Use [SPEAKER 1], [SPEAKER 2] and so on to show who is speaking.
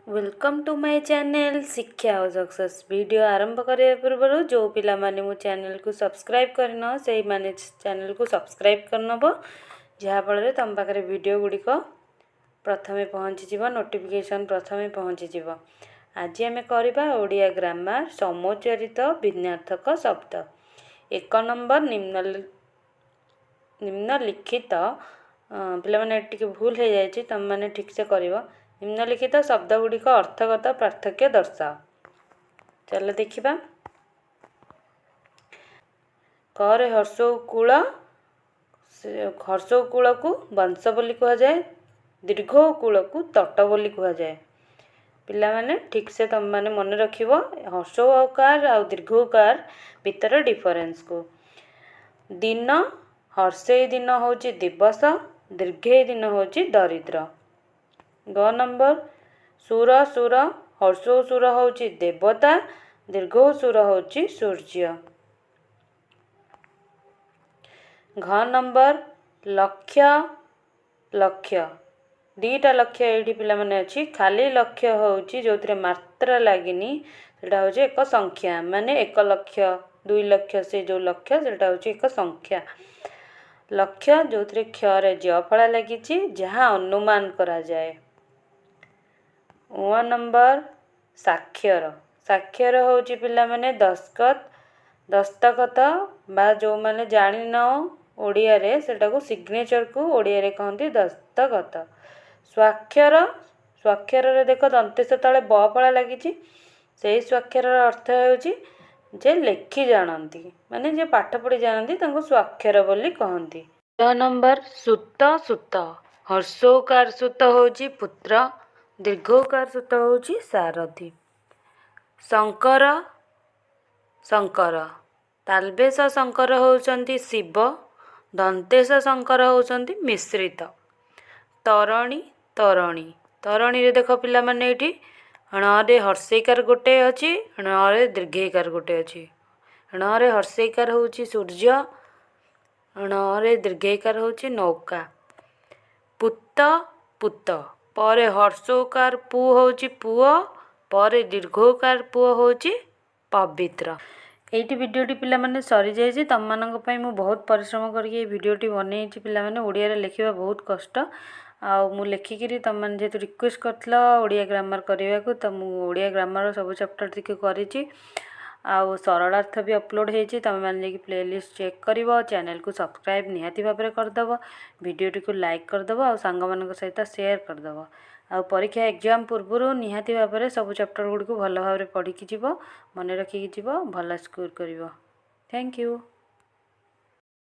[SPEAKER 1] Welcome to my channel शिक्षा और success. Video आरंभ करने पूर्व जो पिला माने मो चैनल को सब्सक्राइब करन से माने चैनल को सब्सक्राइब करनबो जहाँ फल तुम पाखे वीडियो गुड़िक प्रथमे पहुँची जीव नोटिफिकेशन प्रथमे पहुँची जीव। आज आम करवा ओडिया ग्रामर समोच्चरित भिन्नार्थक शब्द। एक नंबर निम्नलिखित पिला माने टिके भूल हो जाए तुम मैंने ठीक से कर निम्नलिखित शब्द गुड़िक अर्थगत पार्थक्य दर्शाओ। चलो देखा करे हर्षकूल हर्षकूल को वंश बोली कह जाए, दीर्घकूल को तट बोली कह जाए। पिला माने ठीक से तुम मैंने मन रख हर्षकार आ दीर्घकार भितर डिफरेंस को। दिन हर्षे दिन हूँ दिवस, दीर्घे दिन हूँ दरिद्र। ग नंबर सुर सुर हर्षो सुर हूँ देवता, दीर्घ सुर हूँ सूर्य। घ नंबर लक्ष्य लक्ष्य दीटा लक्ष्य ये पिला माने अच्छी खाली लक्ष्य हूँ जो मात्रा लगिनी सेटा हूँ एक संख्या माने 1 लक्ष 2 लक्ष से जो लक्ष्य सेटा हूँ एक संख्या। लक्ष्य जो क्षरे ज फला लगी जहाँ अनुमान करा जाए। व नंबर साक्षर साक्षर हूँ पिला माने दस्तखत दस्तखत बा जो माने जानी न ओडिया रे सेटा को सिग्नेचर को ओडिया रे कहते दस्तखत। स्वाक्षर स्वाक्षर रे देख दंतेश तले ब फला लगी से स्वाक्षर अर्थ हो जे लेखि जानती माने जे पाठ पढ़ी जानती स्वाक्षर बोली कहती। 6 नंबर सुत सुत हर्षोकार सुत होची पुत्र, दीर्घोकार सुत होची सारथी। शंकर शंकर तालबेश शंकर होउचंती शिव, दंतेश शंकर होउचंती मिश्रित। तरणी तरणी तरणी रे देख पिला माने एठी णे हर्षेकार गोटे अच्छी णे दीर्घेकार गोटे अच्छी। णे हर्षेकार होउची सूर्य, णे दीर्घेकार होउची नौका। पुत पुत परे हर्षोकार पु होउची पुओ, परे दीर्घोकार पुओ होउची पवित्र। एटी वीडियोटी पिला माने सरी जाइए तुम मानक पई मु बहुत परिश्रम करके वीडियोटी बनई पिला माने ओडिया रे लिखिबा बहुत कष्ट आ मु लेखिकी तुम मैंने जेहेतु रिक्वेस्ट करथिल ओडिया ग्रामर करने को तो मु ओडिया ग्रामर सब चैप्टर टिके करिछि आ सरलार्थ भी अपलोड होती तुम मैंने प्लेलिस्ट चेक कर चैनल को सब्सक्राइब निहाती भाव में करदेव वीडियोटी को लाइक करदेव आ सांग मान सहित शेयर करदेव आ परीक्षा एग्जाम पूर्व निहाती भाव में सब चैप्टर गुड़ी को भल भाव में पढ़ी जीव मन रखिकी जीव भल स्कोर कर। Thank you.